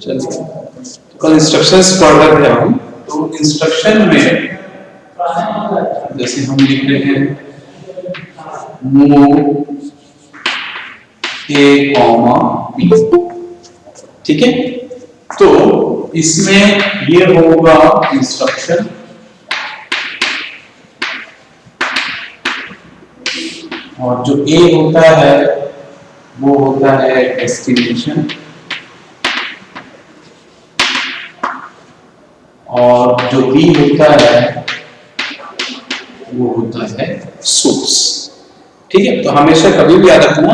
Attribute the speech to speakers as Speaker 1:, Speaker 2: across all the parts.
Speaker 1: चलिए कल इंस्ट्रक्शंस पढ़ रहे थे हम। तो इंस्ट्रक्शन में जैसे हम लिख रहे हैं मूव ए कॉमा बी, ठीक है। तो इसमें ये होगा इंस्ट्रक्शन और जो ए होता है वो होता है डेस्टिनेशन और जो बी होता है वो होता है सोर्स, ठीक है। तो हमेशा कभी भी याद रखना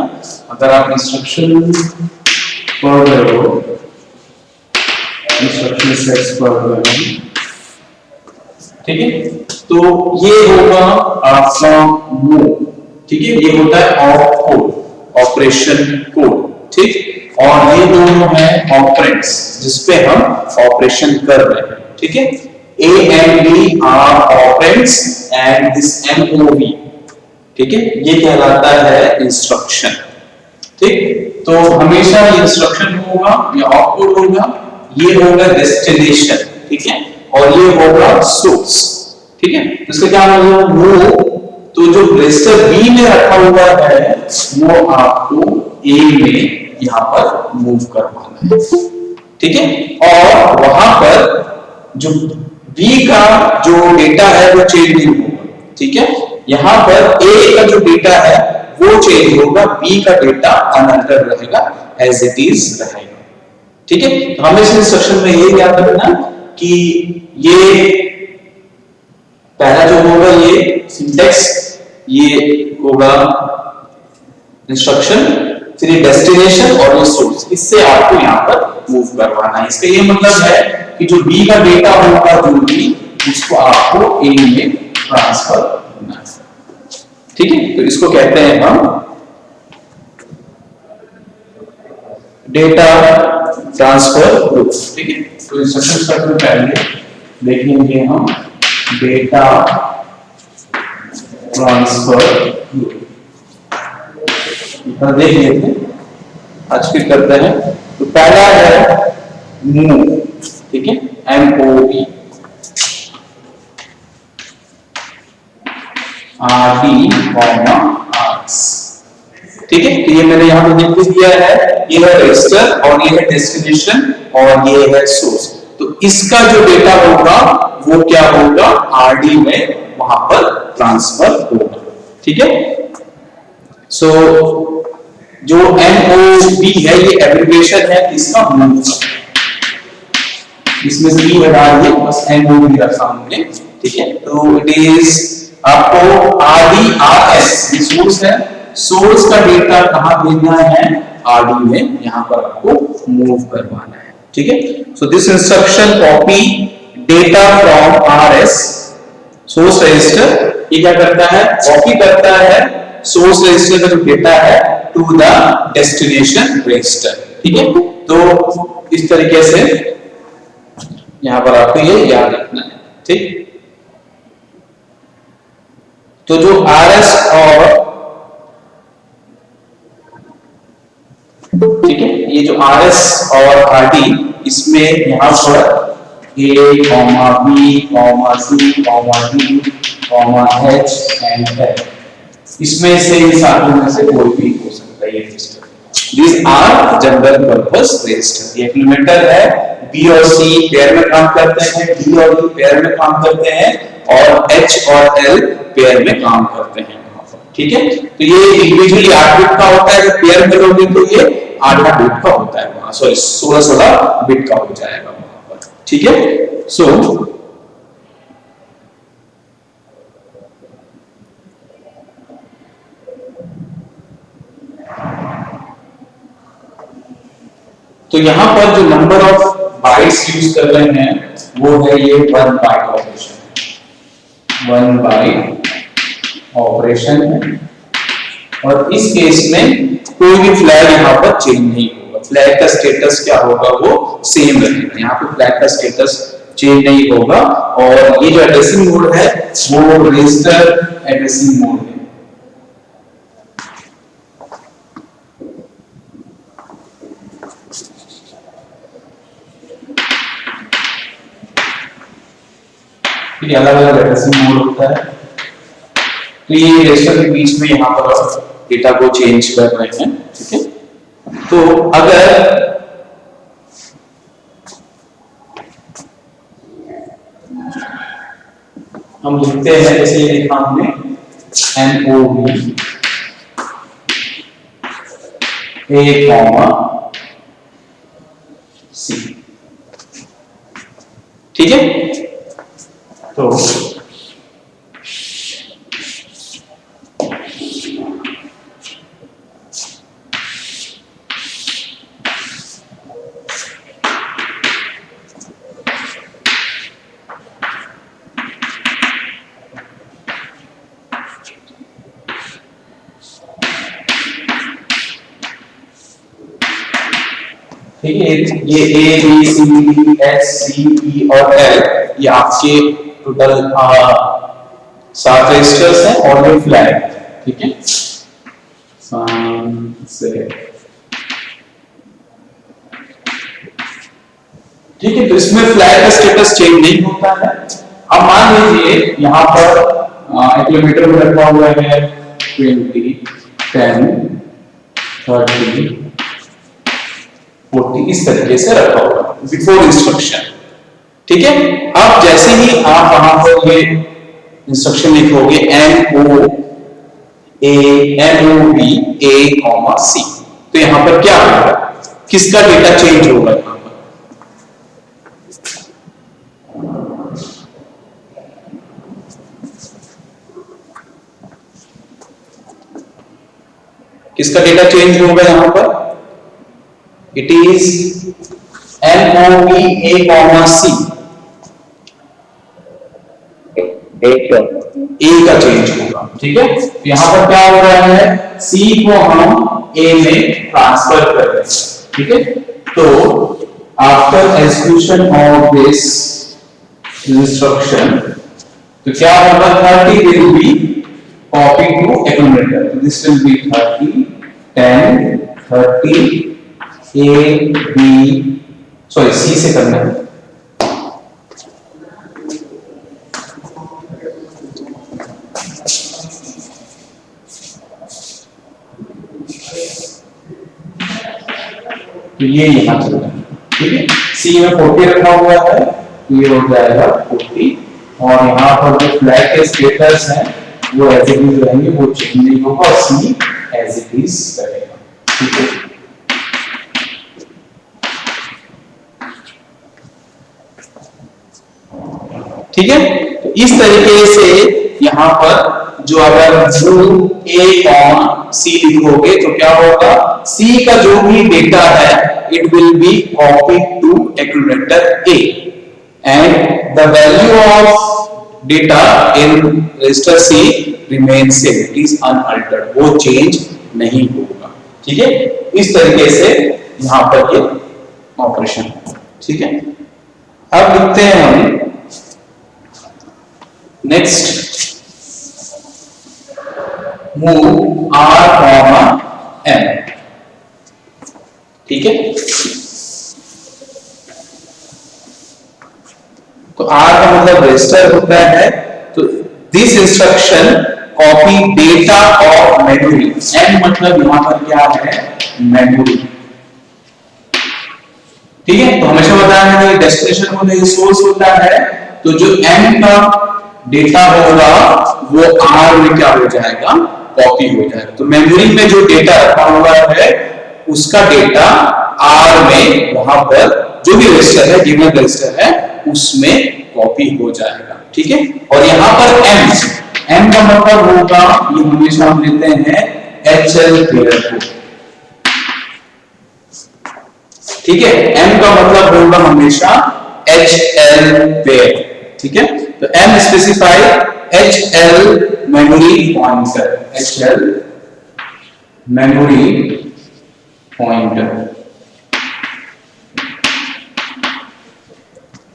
Speaker 1: अगर आप इंस्ट्रक्शन पढ़ रहे हो, इंस्ट्रक्शन सेट्स पढ़ रहे हो, ठीक है, तो ये होगा आपका मूव, ठीक है। ये होता है ऑप कोड, ऑपरेशन कोड, ठीक। और ये दोनों हैं ऑपरेंड्स जिसपे हम ऑपरेशन कर रहे हैं, ठीक है। A and B are operands and this MOV, ठीक है, ये कहलाता है इंस्ट्रक्शन, ठीक। तो हमेशा ये इंस्ट्रक्शन होगा, ये ऑपकोड होगा, ये होगा डेस्टिनेशन, ठीक है, और ये होगा सोर्स, ठीक है। इसका क्या मतलब मूव, तो जो रजिस्टर बी में रखा हुआ है वो आपको ए में यहां पर मूव करवाना है, ठीक है। और वहां पर जो बी का जो डेटा है वो चेंज नहीं होगा, ठीक है। यहां पर ए का जो डेटा है वो चेंज होगा, बी का डेटा अनअल्टर्ड रहेगा, एज इट इज रहेगा, ठीक है। तो हमें इस इंस्ट्रक्शन में ये याद रखना कि ये पहला जो होगा ये सिंटैक्स, ये होगा इंस्ट्रक्शन, फिर ये डेस्टिनेशन और ये सोर्स, इससे आपको यहां पर मूव करवाना है। इसका ये मतलब है कि जो बी का डेटा होगा जो भी, उसको आपको ए में ट्रांसफर करना है, ठीक है। तो इसको कहते हैं हम डेटा ट्रांसफर ग्रुप, ठीक है। तो इंस्ट्रक्शन सेट में पहले देखेंगे हम डेटा ट्रांसफर ग्रुप, देख लेते हैं, आज फिर करते हैं। तो पहला है मूव, ठीक है, MOV, RD, RS, ठीक है। तो ये मैंने यहां पे लिख दिया है, ये है रजिस्टर और ये है डेस्टिनेशन और ये है सोर्स। तो इसका जो डेटा होगा वो क्या होगा, RD में वहां पर ट्रांसफर होगा, ठीक है। सो जो MOV है ये एब्रिविएशन है इसका मूव का, इसमें से ई हटा दिए, बस MOV रखा हमने, ठीक है। तो इट इज आपको RDRS ये सोर्स है, सोर्स का डेटा कहां भेजना है, RD में, यहां पर आपको मूव करवाना है, ठीक है। So this instruction copy data from RS source register, ये क्या करता है, कॉपी करता है सोर्स रजिस्टर का जो डेटा है टू द डेस्टिनेशन रजिस्टर, ठीक है। तो इस तरीके से यहां पर आपको ये याद रखना है, ठीक। तो जो RS और, ठीक है, ये जो RS और RD, इसमें यहां पर A, B, C, D, H and L, इसमें से इन सातों में से कोई भी हो सकता है ये register. These are general purpose register. ये इम्प्लीमेंटर है, B और C पेयर में काम करते हैं, D और E पेयर में काम करते हैं और H और L पेयर में काम करते हैं वहां पर, ठीक है। तो ये इंडिविजुअली 8 बिट का होता है, अगर पेयर में लोगे तो ये 8 बिट का होता है वहां, सॉरी 16 बिट का हो जाएगा वहां पर, ठीक है। सो तो यहां पर जो नंबर ऑफ बाइट्स यूज कर रहे हैं वो है ये 1 बाइट ऑपरेशन, 1 बाइट ऑपरेशन है। और इस केस में कोई भी फ्लैग यहां पर चेंज नहीं होगा, फ्लैग का स्टेटस क्या होगा वो सेम रहेगा, यहां पे फ्लैग का स्टेटस चेंज नहीं होगा। और ये जो एड्रेसिंग मोड है वो रजिस्टर एड्रेसिंग मोड है, फिर अलग अलग एड्रेसिंग मोड होता है। तो ये रजिस्टर के बीच में यहाँ पर डेटा को चेंज कर रहे हैं, ठीक है। तो अगर हम लिखते हैं, जैसे ये लिखा हमने MOV A, C, ठीक है। तो ठीक है, ये A B C D H C E और L ये आपके टोटल 7 रजिस्टर्स हैं और ये फ्लैग, ठीक है। ठीक है, तो इसमें फ्लैग का स्टेटस चेंज नहीं होता है। अब मान लीजिए यहाँ पर किलोमीटर में रखा हुआ है 20, 10, 30, 40 इस तरीके से रखा होगा बिफोर इंस्ट्रक्शन, ठीक है। अब जैसे ही आप वहां पर ये इंस्ट्रक्शन लिखोगे MOV A, C, तो यहां पर क्या होगा, किसका डेटा चेंज होगा यहां पर? किसका डेटा चेंज होगा यहां पर? It is MOV A, C, A का चेंज होगा, ठीक है। तो यहां पर क्या हो रहा है, C को हम A में ट्रांसफर कर रहे हैं, ठीक है। तो after execution of this instruction, तो क्या होगा, 30 will be copy to accumulator, तो this will be 30, 10, 30 A, B, sorry C से करना है, तो ये यहां चल रहा है, ठीक है। C में 40 रखा हुआ है, ये हो जाएगा 40, और यहाँ पर जो फ्लैग के स्टेटस हैं वो एज इट इज रहेंगे, वो चेंज नहीं होगा, और C एज इट इज रहेगा, ठीक है। ठीक है, तो इस तरीके से यहां पर जो अगर A, C लिखोगे तो क्या होगा, C का जो भी डेटा है it will be copied to accumulator A and the value of data in register C remain same, it is unaltered, वो चेंज नहीं होगा, ठीक है। इस तरीके से यहां पर ये ऑपरेशन, ठीक है। अब लिखते हैं हम नेक्स्ट मूव R, M, ठीक है। तो R का मतलब रजिस्टर होता है, तो this instruction copy data of memory, M मतलब यहां पर क्या है, मेमोरी, ठीक है। तो हमेशा बताया है कि डेस्टिनेशन होता है, सोर्स होता है, तो जो M का डेटा होगा वो R में क्या हो जाएगा, कॉपी हो जाएगा। तो मेमोरी में जो डेटा रखा हुआ है उसका डेटा R में वहां पर जो भी रजिस्टर है, गिवन रजिस्टर है, उसमें कॉपी हो जाएगा, ठीक है। और यहां पर M का मतलब होगा, ये हमेशा हम लेते हैं HL पेयर को, ठीक है। M का मतलब होगा हमेशा HL पेयर, ठीक है। तो M specify HL memory pointer, HL memory pointer,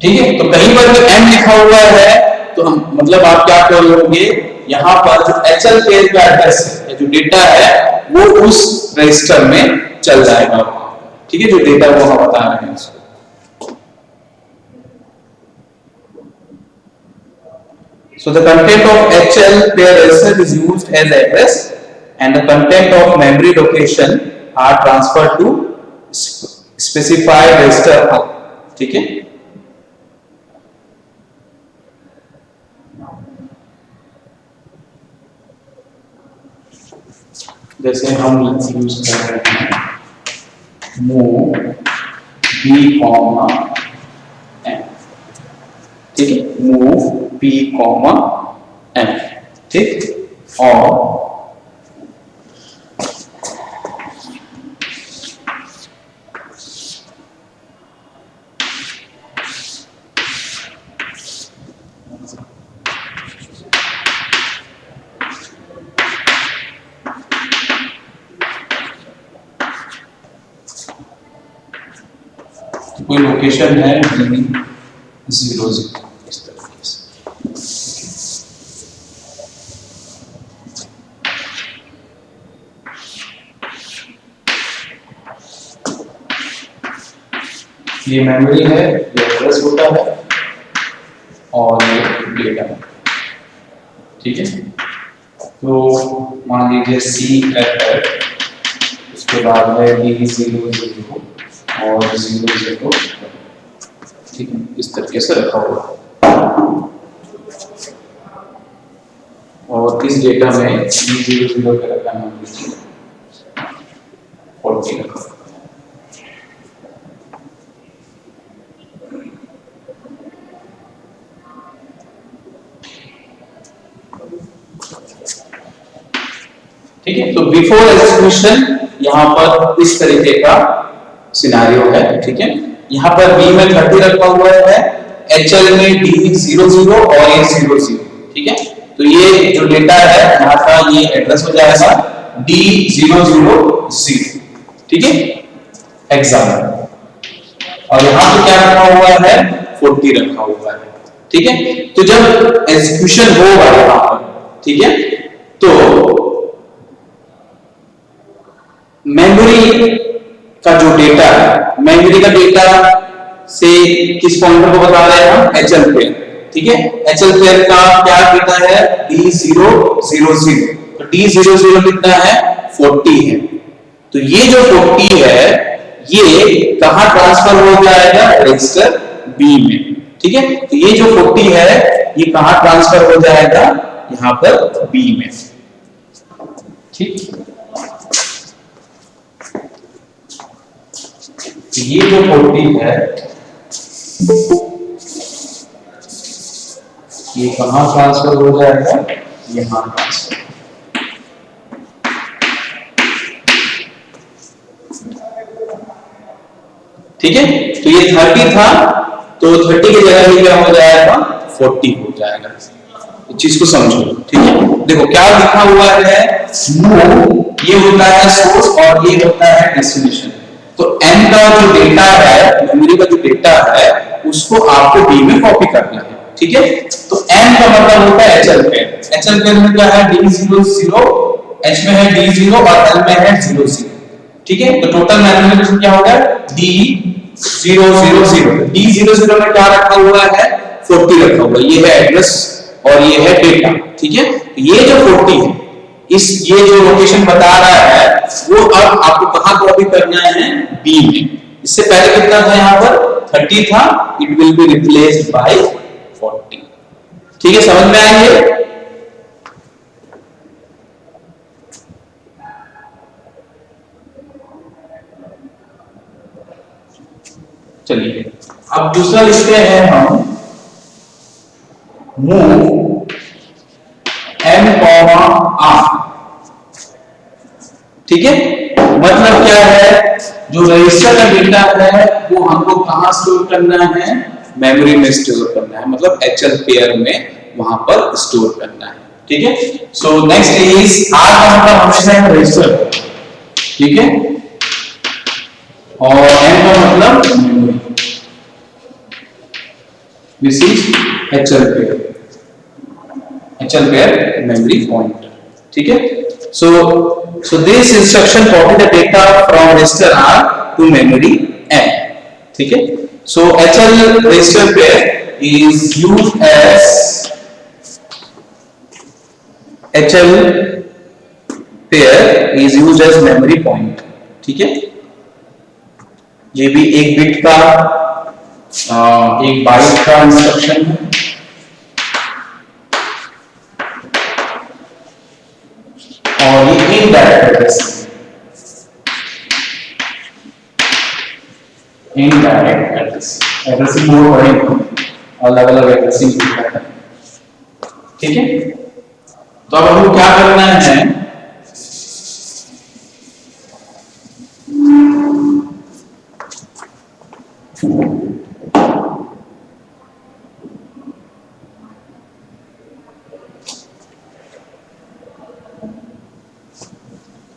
Speaker 1: ठीक है। तो कहीं पर जो M लिखा हुआ है तो हम मतलब आप क्या करोगे, यहां पर जो HL पेज का एड्रेस है, जो डेटा है वो उस रजिस्टर में चल जाएगा, ठीक है। जो डेटा वो हम बता रहे हैं उसको, So the content of HL pair register is used as address and the content of memory location are transferred to specified register hub. ठीक है, जैसे हम यूज कर रहे हैं मूव बी कॉमा एम, ठीक है, मूव बी कॉमा एम, ठीक, और कोई लोकेशन है 0 0 इस तरीके से। ये मेमोरी है, ये एड्रेस होता है और ये डेटा, ठीक है। तो मान लीजिए CFF, उसके बाद है D00 और 00, ठीक है, इस तरीके से रखा हुआ और इस डेटा में D00 का रखा है 40 रखा। ठीक है, तो बिफोर एग्जीक्यूशन यहाँ पर इस तरीके का सिनारियो है, ठीक है। यहाँ पर B में 30 रखा हुआ है, HL में D00 और ये 00, ठीक है। तो ये जो डेटा है यहाँ का ये एड्रेस हो जाएगा D000, ठीक है, एग्जाम। और यहाँ पे क्या रखा हुआ है, 40 रखा हुआ है, ठीक है। तो जब एग्जीक्यूशन होगा यहाँ पर, ठीक है, तो मेमोरी का जो डेटा है, मेमोरी का डेटा से किस पॉइंटर को बता रहे हैं हम, HL पेयर, ठीक है। HL पेयर का क्या डेटा है, D000, तो D00 कितना है, 40 है। तो ये जो 40 है ये कहां ट्रांसफर हो जाएगा, रजिस्टर B में, ठीक है। तो ये जो 40 है ये कहां ट्रांसफर हो जाएगा, यहां पर B में, ठीक। ये जो 40 है ये कहां ट्रांसफर हो जाएगा, यहां ट्रांसफर, ठीक है। तो ये 30 था, तो 30 की जगह ये क्या हो जाएगा, 40 हो जाएगा। इस चीज को समझो, ठीक है। देखो क्या लिखा हुआ है, मूव ये होता है सोर्स और ये होता है डेस्टिनेशन। तो n का जो डेटा है, मेमोरी का जो डेटा है, उसको आपको B में कॉपी करना है, ठीक है। तो n का मतलब होता है HL पेयर। HL पेयर में क्या है, D00, H में है D0 और L में है 00, ठीक है। तो टोटल मेमोरी क्या होगा, D000। D00 में क्या रखा हुआ है, 40 रखा हुआ है, ये है एड्रेस और ये है डेटा, ठीक है। ये जो 40 है, इस ये जो लोकेशन बता रहा है वो अब आपको कहां कॉपी करना है, B में। इससे पहले कितना था, यहाँ पर 30 था, it will be replaced by 40, ठीक है। समझ में आएंगे, चलिए अब दूसरा लिखते हैं हम, मूव M, R, ठीक है। मतलब क्या है, जो रजिस्टर का डेटा है वो हमको कहां स्टोर करना है, मेमोरी में स्टोर करना है, मतलब HL पेयर में वहां पर स्टोर करना है, ठीक है। सो नेक्स्ट इज R का मतलब हमेशा है रजिस्टर, ठीक है, और M का मतलब memory, this is HL pair, HL pair memory pointer, ठीक है। So this instruction copy the data from register R to memory M, ठीक है। So HL register pair is used as HL pair is used as memory point. ठीक है, ये भी एक bit का एक बाइट का इंस्ट्रक्शन है। और ये indirect addressing, indirect addressing, addressing mode बड़े अलग अलग एड्रेसिंग है। ठीक है, तो अब हमको क्या करना है,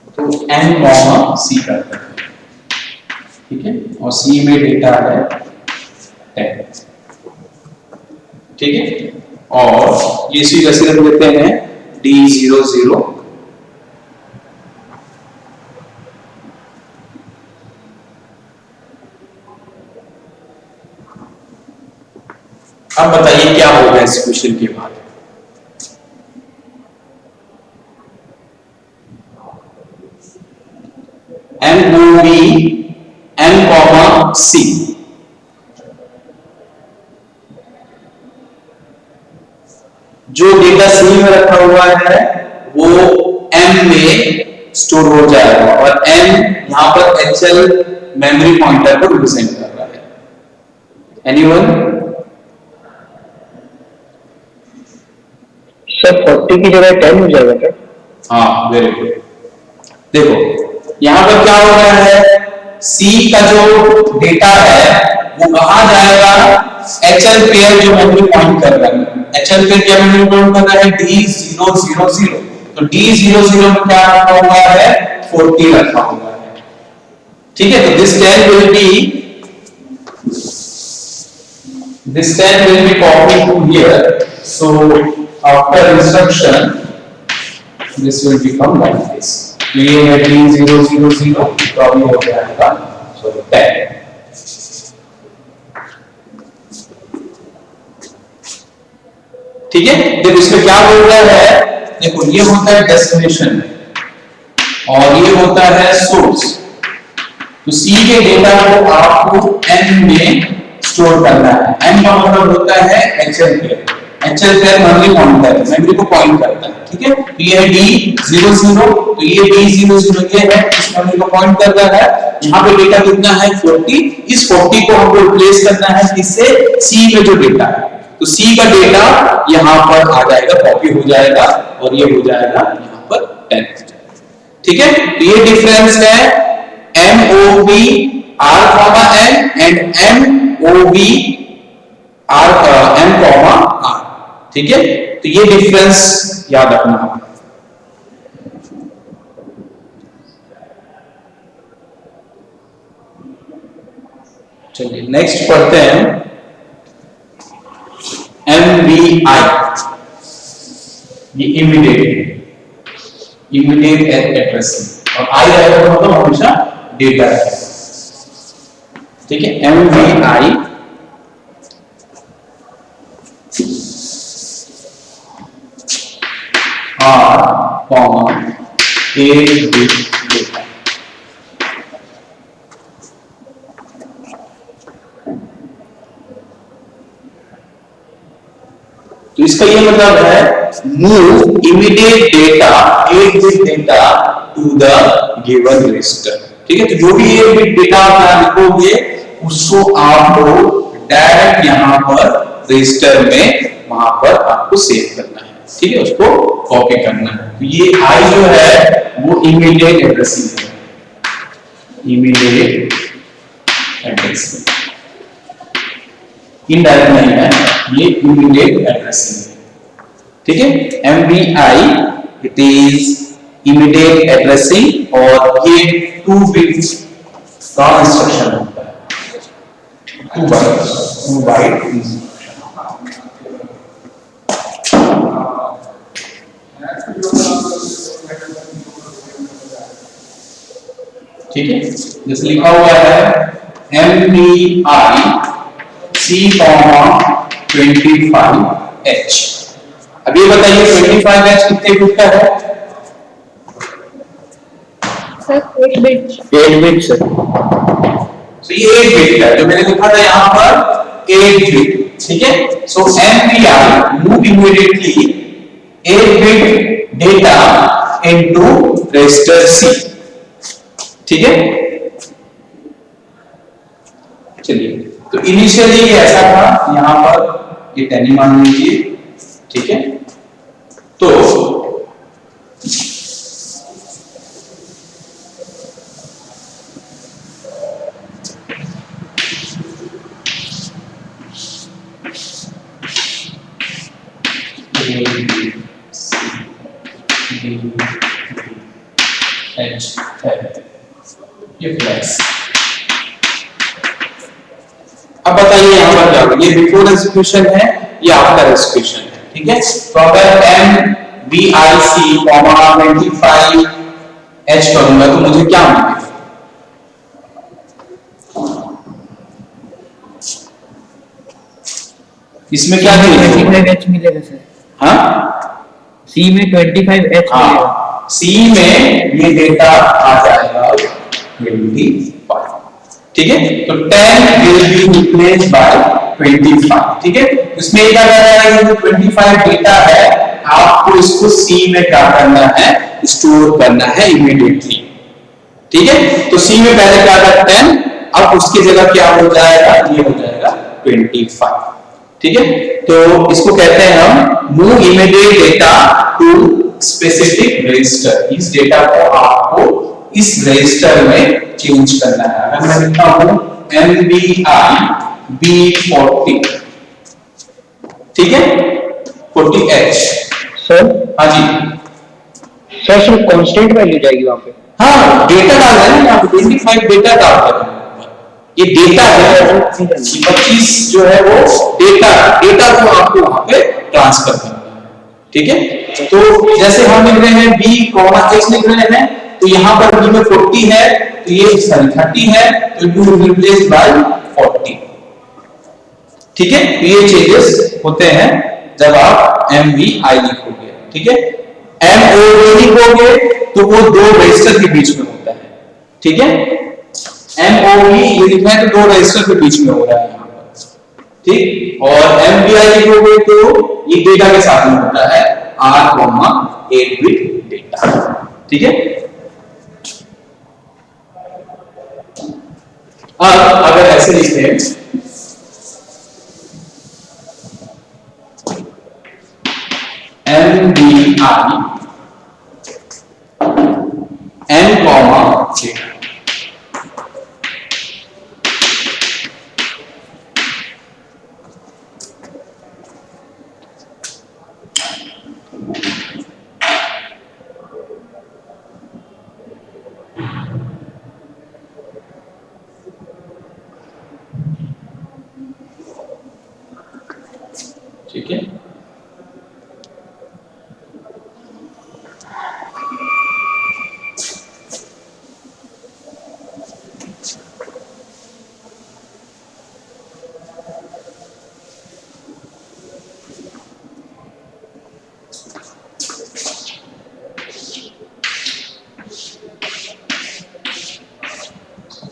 Speaker 1: तो n,c करते हैं। ठीक है, और c में डेटा है 10। ठीक है, और ये सी जैसे रख लेते हैं D00। अब बताइए क्या होगा इस क्वेश्चन के बाद। MOV M,C, जो डेटा सी में रखा हुआ है वो एम में स्टोर हो जाएगा, और एम यहां पर HL मेमोरी पॉइंटर को रिप्रेजेंट कर रहा है। एनीवन?
Speaker 2: सर 40 की जगह 10 हो जाएगा क्या?
Speaker 1: हाँ, वेरी गुड। देखो यहां पर क्या हो रहा है, सी का जो डेटा है वो कहां जाएगा, HL पेयर जो मेमोरी पॉइंट कर रहा है, HL पेयर क्या मेमोरी पॉइंट कर रहा है, D000। तो D00 में क्या रखा हुआ है, 40 रखा हुआ है। ठीक है, तो this 10 will be copied to here. So after instruction this will become like this. तो ये है D000, तो अभी हो जाएगा 10। ठीक है, देखो इसमें क्या बोल रहा है, देखो ये होता है डेस्टिनेशन और ये होता है सोर्स। तो सी के डेटा को आपको एन में स्टोर करना है। एन का मतलब होता है HL pair. HL pair memory pointer, memory को पॉइंट करता है। ठीक है, तो ये है D00, तो ये D00 ये है, इस मेमोरी को पॉइंट कर रहा है। यहाँ पे डेटा कितना है, 40। इस 40 को हमको रिप्लेस करना है किससे, सी में जो डेटा है। तो सी का डेटा यहां पर आ जाएगा, कॉपी हो जाएगा, और ये हो जाएगा यहां पर 10। ठीक है, तो ये डिफरेंस है MOV R,N and MOV M,R। ठीक है, तो ये डिफरेंस याद रखना। चलिए नेक्स्ट पढ़ते हैं MVI। ये इमीडिएट एड्रेसिंग, और आई आएगा तो मतलब हमेशा डेटा है। ठीक है, MVI R, 8 बिट डेटा। तो इसका ये मतलब है move immediate data 8 bit data to the given register. ठीक है, तो जो भी 8 बिट डेटा आप लिखोगे उसको आपको डायरेक्ट यहां पर रजिस्टर में वहां पर आपको सेव करना है। ठीक है, उसको कॉपी करना है। तो ये आई जो है वो इमीडिएट एड्रेसिंग है, इमीडिएट एड्रेसिंग, इनडायरेक्ट नहीं है, ये इमीडिएट एड्रेसिंग है। ठीक है, MVI it is immediate addressing, और ये 2 बिट्स का इंस्ट्रक्शन होता है, 2 बाइट इंस्ट्रक्शन। ठीक है, जैसे लिखा हुआ है MVI C, 25H। अब ये बताइए 25H कितने बिट का है?
Speaker 3: Sir 8 bit.
Speaker 2: 8 bit sir.
Speaker 1: तो ये 8 बिट का जो मैंने लिखा था यहाँ पर 8 बिट, ठीक है। सो MVI move immediately 8 bit data into register C, ठीक है। चलिए, तो इनिशियली ऐसा था, यहाँ पर ये 10 मान लीजिए, ठीक है। तो H है ये फ्लैक्स। अब बताइए यहाँ पर क्या होगा, ये बिफोर एग्जीक्यूशन है, ये आफ्टर एग्जीक्यूशन है, ठीक है। तो अगर MVIC 25H करूंगा तो मुझे क्या मिलेगा? इसमें क्या मिलेगा?
Speaker 2: 25H मिलेगा सर।
Speaker 1: हाँ,
Speaker 2: C में 25H मिलेगा।
Speaker 1: C में ये डेटा आ जाएगा 25, ठीक है। तो 10 will be replaced by 25, ठीक है। इसमें क्या करना है, जो 25 डेटा है आपको इसको C में क्या करना है, स्टोर करना है इमीडिएटली, ठीक है। तो C में पहले क्या था 10, अब उसकी जगह क्या हो जाएगा, ये हो जाएगा 25, ठीक है। तो इसको कहते हैं हम move immediate data to specific register. इस डेटा को आपको इस रजिस्टर में चेंज करना है। अगर मैं लिखता हूं MVI B40, ठीक है, 40H।
Speaker 2: सर
Speaker 1: हाँ जी,
Speaker 2: सर सिर्फ कांस्टेंट वैल्यू जाएगी वहां पे।
Speaker 1: हाँ डेटा डाल रहे हैं ना, 25 डेटा डाल रहे हैं, ये डेटा है, 25 जो है वो डेटा को आपको वहां पे ट्रांसफर करना है, ठीक है। तो जैसे हम लिख रहे हैं B, H लिख रहे हैं, तो यहाँ पर B में 40 है, तो ये 30 है, तो इट विल रिप्लेस बाय 40, ठीक है। तो ये चेंजेस होते हैं जब आप MVI लिखोगे, ठीक है। MOV लिखोगे तो वो दो रजिस्टर के बीच में होता है, ठीक है। MOV ये लिखना है तो दो रजिस्टर के बीच में हो रहा है यहाँ पर, ठीक। और MVI लिखोगे तो ये डेटा के साथ में होता है R, 8 बिट डेटा, ठीक है। अब अगर ऐसे लिखते हैं MVI N, डेटा, ठीक है।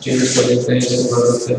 Speaker 1: चेंज कर देते हैं जरूरत है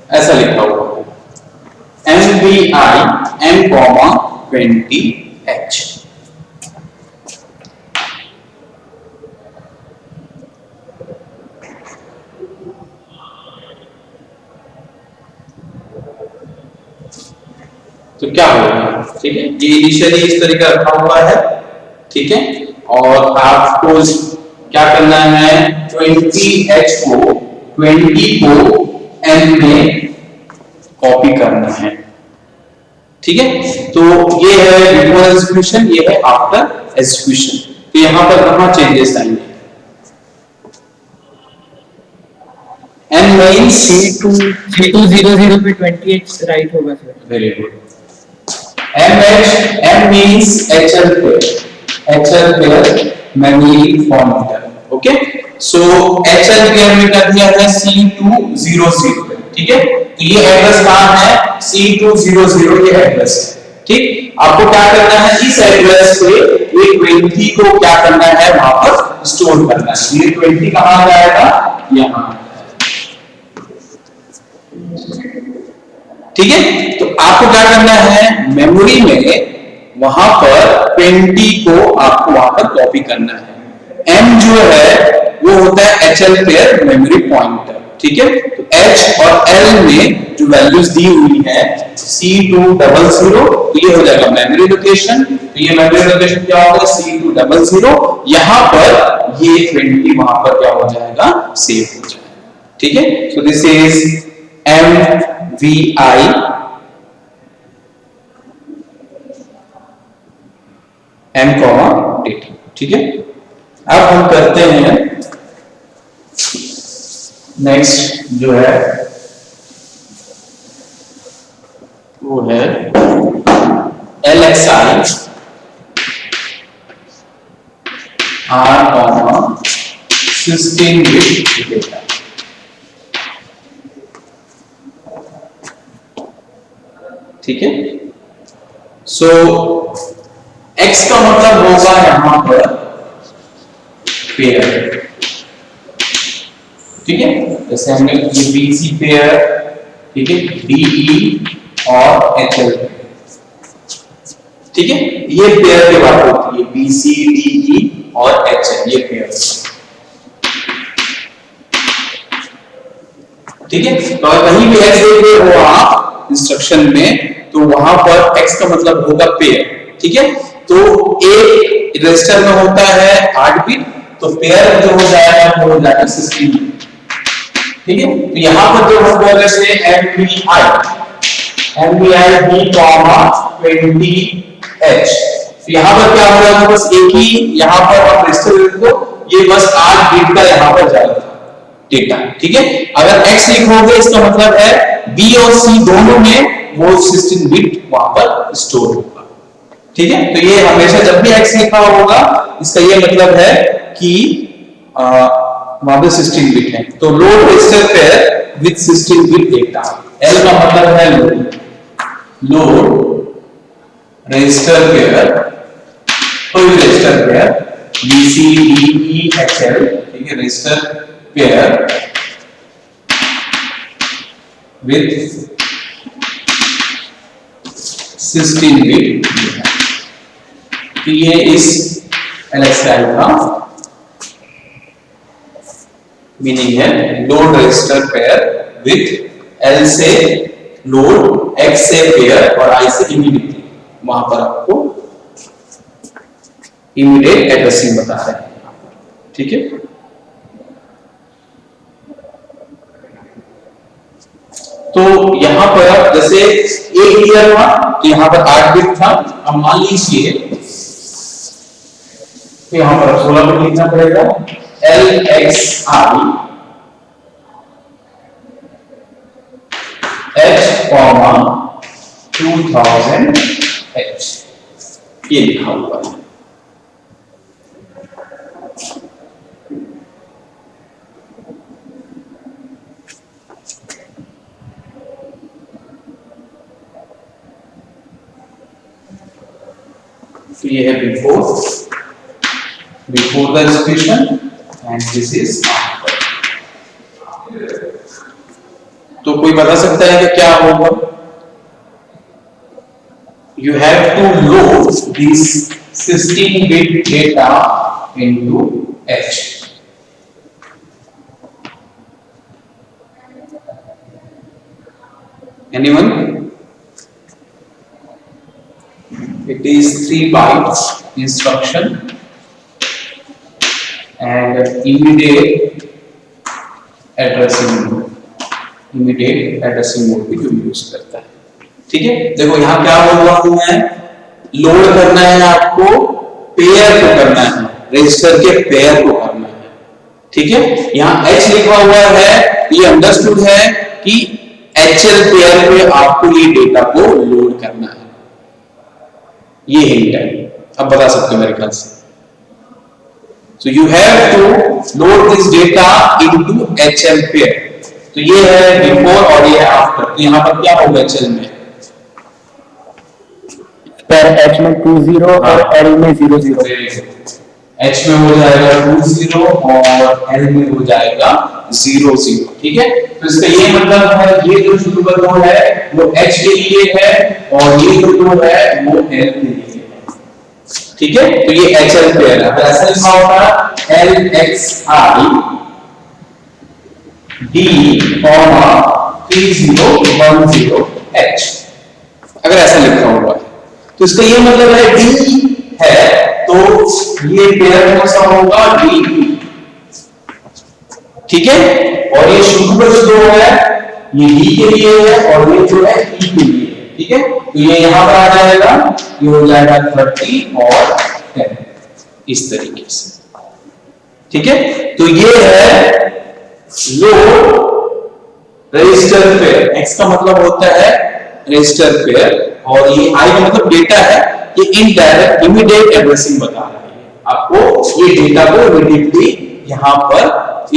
Speaker 1: ऐसा लिखा हुआ है MVI M,20H। तो क्या होगा, ठीक है, ये इनिशियली इस तरीके का रखा हुआ है, ठीक है, और आपको क्या करना है, 20H को 20 को N में कॉपी करना है, ठीक है। तो ये है बिफोर एग्जीक्यूशन, ये है आफ्टर एग्जीक्यूशन। तो यहां पर कहां चेंजेस आएंगे, N मींस
Speaker 2: C200 पे 28 राइट होगा sir.
Speaker 1: Very good. M means HL pair memory formatter, okay, so HL pair में कर दिया है C200, ठीक है। तो ये एड्रेस कहां है, C200 ये एड्रेस है, ठीक। आपको क्या करना है, इस एड्रेस पे ये 20 को क्या करना है, वहां पर स्टोर करना है। ये 20 कहां जाएगा, यहां, ठीक है। तो आपको क्या करना है, मेमोरी में वहां पर 20 को आपको वहां पर कॉपी करना है। M जो है वो होता है HL पेयर मेमोरी पॉइंटर, ठीक है। तो H और L में जो वैल्यूज दी हुई है C200, तो ये हो जाएगा मेमोरी लोकेशन। तो ये मेमोरी लोकेशन क्या होगा, C200, यहां पर ये 20 वहां पर क्या हो जाएगा, सेव हो जाएगा, ठीक है। So this is MVI M, data, ठीक है। अब हम करते हैं नेक्स्ट जो है वो है LXI R, 16 बिट डेटा, ठीक है। सो X का मतलब होगा यहां पर पेयर, ठीक है। जैसे हमने ये BC पेयर, ठीक है, DE और HL, ठीक है, ये पेयर की बात होती है, BC DE और HL, ये पेयर, ठीक है। तो अगर कहीं भी X देखे हो आप इंस्ट्रक्शन में, तो वहां पर X का मतलब होगा पेयर, ठीक है। तो एक रजिस्टर में होता है 8 बिट, तो पेयर जो हो जाएगा वो हो जाएगा 16 बिट, ठीक है। तो यहां पर जो हम बोल रहे थे MVI B, 20H, तो यहां पर क्या हो रहा है, बस एक ही यहां पर आप रजिस्टर को, ये बस 8 बिट का यहां पर जाएगा डेटा, ठीक है। अगर X लिखोगे इसका मतलब है B और C दोनों में वो 16 बिट वहां पर स्टोर होगा, ठीक है। तो ये हमेशा जब भी X लिखा होगा इसका ये मतलब है कि वहां पे 16 बिट है। तो load register pair with 16 bit data, L का मतलब है लोड रजिस्टर पेयर, कोई register pair BC DE HL, ठीक है, रजिस्टर पेयर विद 16 बिट, तो ये इस LXI का मीनिंग है, load register pair with L से लोड, X से पेयर और I से इमीडिएटली, वहां पर आपको इमीडिएट एड्रेसिंग बता रहे हैं, ठीक है। तो यहां पर जैसे एक ईयर था, तो यहां पर 8 बिट था। अब मान लीजिए तो यहां पर 16 बिट लिखना पड़ेगा LXI H, 2000H ये लिखा हुआ है। तो ये है before the education and this is after. तो कोई बता सकता है कि क्या होगा? You have to load this 16-bit data into H. Anyone? It is 3 bytes instruction and immediate addressing mode भी जो यूज करता है। ठीक है, देखो यहां क्या बोल रहा हूं मैं, लोड करना है आपको, पेयर को करना है, रजिस्टर के पेयर को करना है। ठीक है, यहां H लिखा हुआ है, ये अंडरस्टूड है कि HL पेयर पे आपको ये डेटा को लोड करना है, ये हिंट है। अब बता सकते हो मेरे ख्याल से। So you have to load this data into HL pair. तो ये है बिफोर और ये आफ्टर। तो यहाँ पर क्या होगा HL में?
Speaker 2: सर H में 20 और L में 00।
Speaker 1: H में हो जाएगा 20 और L में हो जाएगा 00। ठीक है, तो इसका ये मतलब है ये जो शुरू का कोड है वो H के लिए है और ये जो कोड है वो L के लिए है। ठीक है, तो ये HL पेयर है। तो ऐसा लिखा होगा LXI D, 3010H, अगर ऐसा लिखा हुआ है तो इसका ये मतलब है D है तो ये पेयर कौन सा होगा? D। ठीक है, और ये शुरू का जो है ये D के लिए है और ये जो है E के लिए। ठीक है, तो ये यहां पर आ जाएगा, ये हो जाएगा 30 और 10 इस तरीके से। ठीक है, तो ये है लोड रजिस्टर पेयर। X का मतलब होता है रजिस्टर पेयर और ये I का मतलब डेटा है। ये इनडायरेक्ट इमीडिएट एड्रेसिंग बता रहा है आपको, ये डेटा को इमीडिएटली यहां पर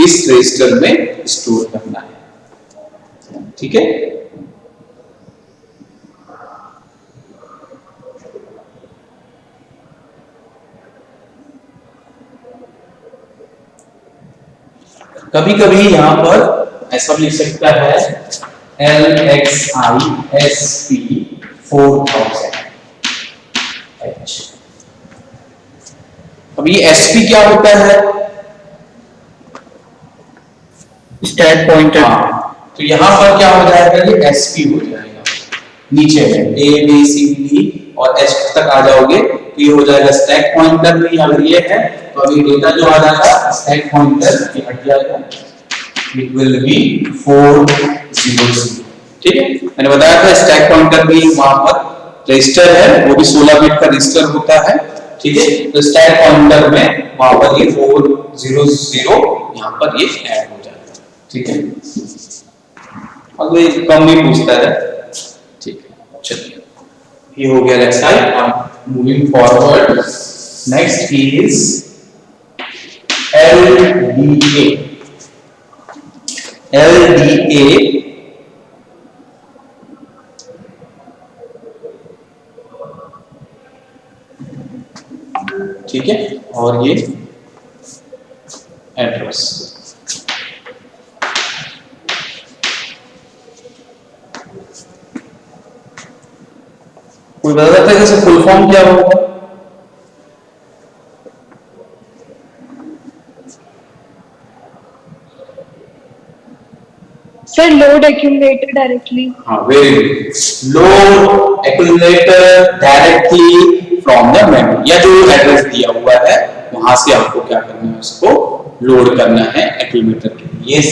Speaker 1: इस रजिस्टर में स्टोर करना है। ठीक है, कभी कभी यहां पर ऐसा लिख सकता है LXI SP 4000H। अब ये SP क्या होता है?
Speaker 2: Stack pointer.
Speaker 1: तो यहां पर क्या हो जाएगा? ये SP हो जाएगा। नीचे में A B C D और H तक आ जाओगे तो ये हो जाएगा स्टैक पॉइंटर में। अगर ये है तो अभी डेटा जो आ जाएगा स्टैक पॉइंटर ये हट जाएगा, इट विल बी 400। ठीक है, मैंने बताया था स्टैक पॉइंटर भी वहां पर रजिस्टर है, वो भी 16 बिट का रजिस्टर होता है। ठीक है, तो स्टैक पॉइंटर में वहां पर ये 400 यहां पर ये ऐड हो जाएगा। ठीक है, अगर ये कम भी पूछता है। ठीक है, चलिए ये हो गया LXI। Moving forward, next is LDA। LDA ठीक है, और ये एड्रेस। कोई बता सकता है कि फुल फॉर्म क्या होगा?
Speaker 3: Sir, load accumulator directly.
Speaker 1: हाँ, very good. Load accumulator directly from the memory, या जो एड्रेस दिया हुआ है वहां से आपको क्या करना है, उसको लोड करना है एक्यूमुलेटर के लिए। Yes,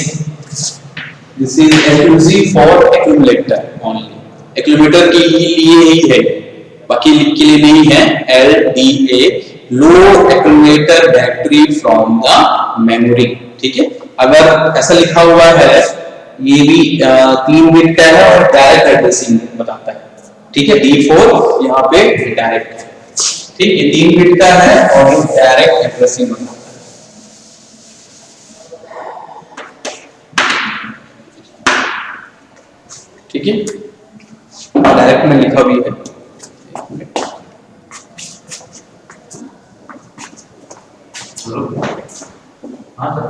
Speaker 1: this is exclusive for accumulator only, accumulator के लिए ही है, बाकी के लिए नहीं है। LDA load accumulator directory from the memory. ठीक है, अगर ऐसा लिखा हुआ है, ये भी 3 बिट का है और डायरेक्ट एड्रेसिंग बताता है। ठीक है, D4 यहाँ पे डायरेक्ट है। ठीक, ये 3 बिट का है और डायरेक्ट एड्रेसिंग बताता है। ठीक है, डायरेक्ट में लिखा भी है। हाँ सर,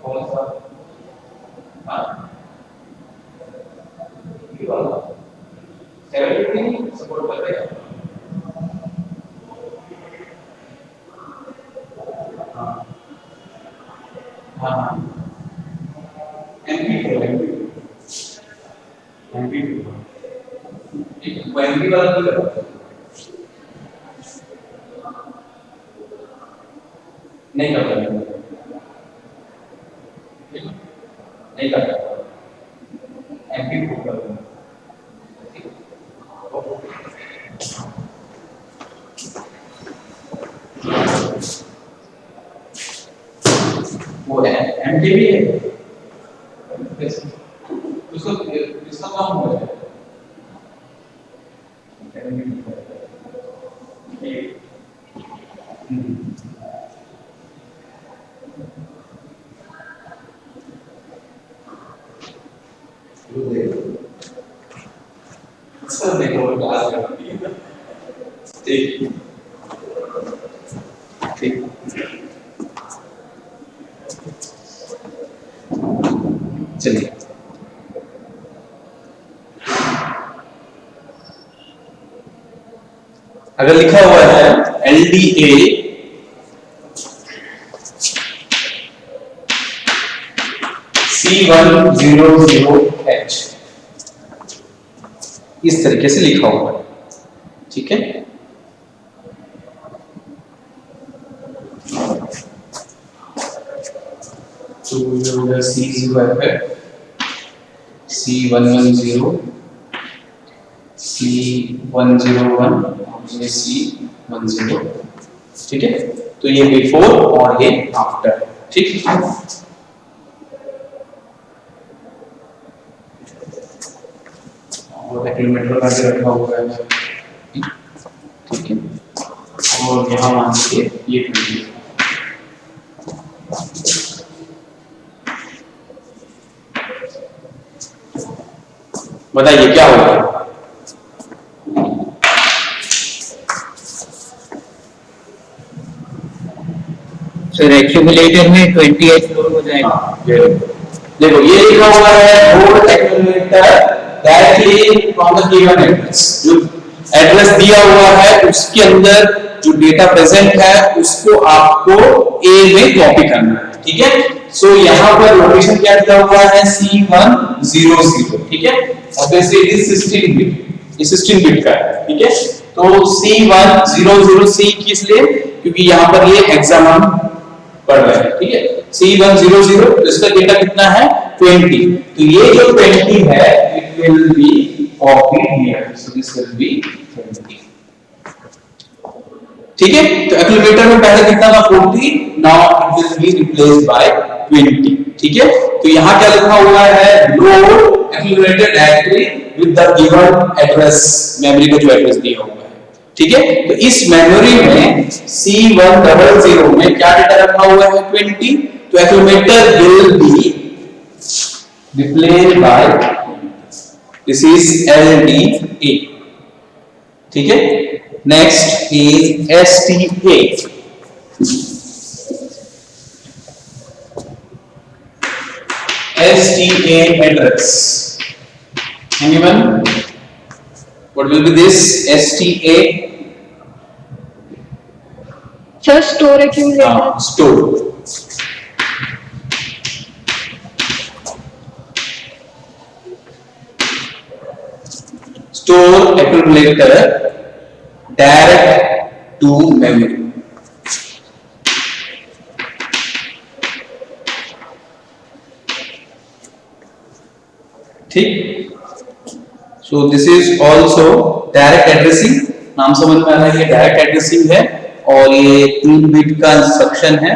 Speaker 1: कौन सा? हाँ, ये वाला 750 सपोर्ट कर रहे हैं। हाँ हाँ, MP4 ठीक है, वो MP वाला भी करो। नहीं करता, नहीं करता, MP4 करो। वो है MTV है, उसको इसका काम हो है सर, देखो क्लास में ठीक ठीक। चलिए, अगर लिखा हुआ है LDA C100H, इस तरीके से लिखा हुआ है। ठीक है, तो C0 है, C110, C101, ये C10। ठीक है, तो ये बिफोर और ये आफ्टर। ठीक है, और एक्यूमुलेटर का भी रखा हुआ है। ठीक है, और यहाँ मान लीजिए ये 20। बताइए क्या होगा?
Speaker 2: सर एक्यूमुलेटर में 28 लोड हो जाएगा।
Speaker 1: देखो ये लिखा हुआ है load accumulator directly from the given address. जो एड्रेस दिया हुआ है उसके अंदर जो डेटा प्रेजेंट है उसको आपको A में कॉपी करना है। ठीक है, सो यहाँ पर लोकेशन क्या दिया हुआ है C100। ठीक है, ऑब्वियसली इट इज 16 बिट, ये 16 बिट का है। ठीक है, तो C100C किस लिए? क्योंकि यहाँ पर ये हेक्सानॉन पढ़ रहे हैं। ठीक है, C100, तो इसका डेटा कितना है 20। तो ये जो 20 है it will be copied here, so this will B 20। ठीक है, तो एक्यूमुलेटर में पहले कितना था 40, now it will be replaced by 20। ठीक है, तो यहाँ क्या लिखा हुआ है load accumulator directory with the given address, memory का जो एड्रेस दिया हुआ है। ठीक है, तो इस मेमोरी में C100 में क्या डेटा रखा हुआ है 20, तो accumulator will be replaced by this is LDA। ठीक है, next is STA। STA address, anyone? What will be this STA?
Speaker 3: Sir, store accumulator.
Speaker 1: Store. Store accumulator direct to memory. ठीक, so this is also direct addressing, नाम समझ में आ रहा है, ये direct addressing है और ये 3 बिट का इंस्ट्रक्शन है।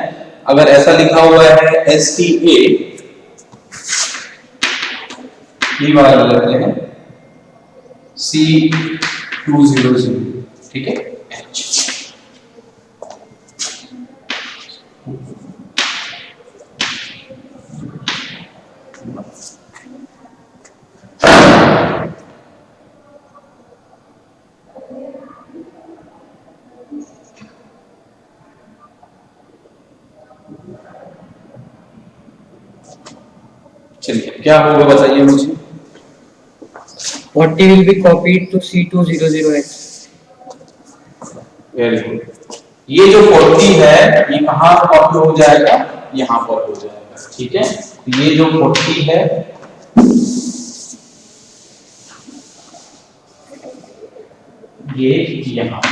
Speaker 1: अगर ऐसा लिखा हुआ है STA, ये वाला लेते हैं C200, ठीक है, H। चलिए क्या होगा बताइए मुझे।
Speaker 2: 40 will be copied to C200X.
Speaker 1: Very good. ये जो 40 है ये कहाँ कॉपी हो जाएगा, यहाँ पर हो जाएगा, ठीक है। ये जो 40 है ये यहाँ,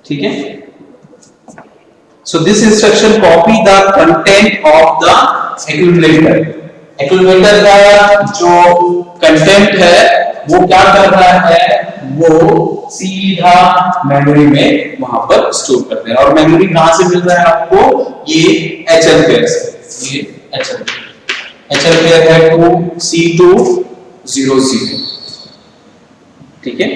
Speaker 1: ठीक है। So this instruction copy the content of the accumulator. Accumulator का जो content है वो क्या कर रहा है, वो सीधा मेमोरी में वहां पर स्टोर करते हैं। और मेमोरी कहां से मिल रहा है आपको, ये HL पेयर से, ये HL पेयर है टू C200, ठीक है।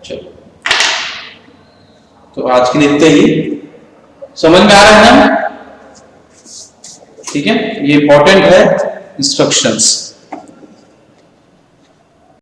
Speaker 1: चलो तो आज के लिए इतना ही, समझ में आ रहा है ना, ठीक है। ये इंपॉर्टेंट है इंस्ट्रक्शंस।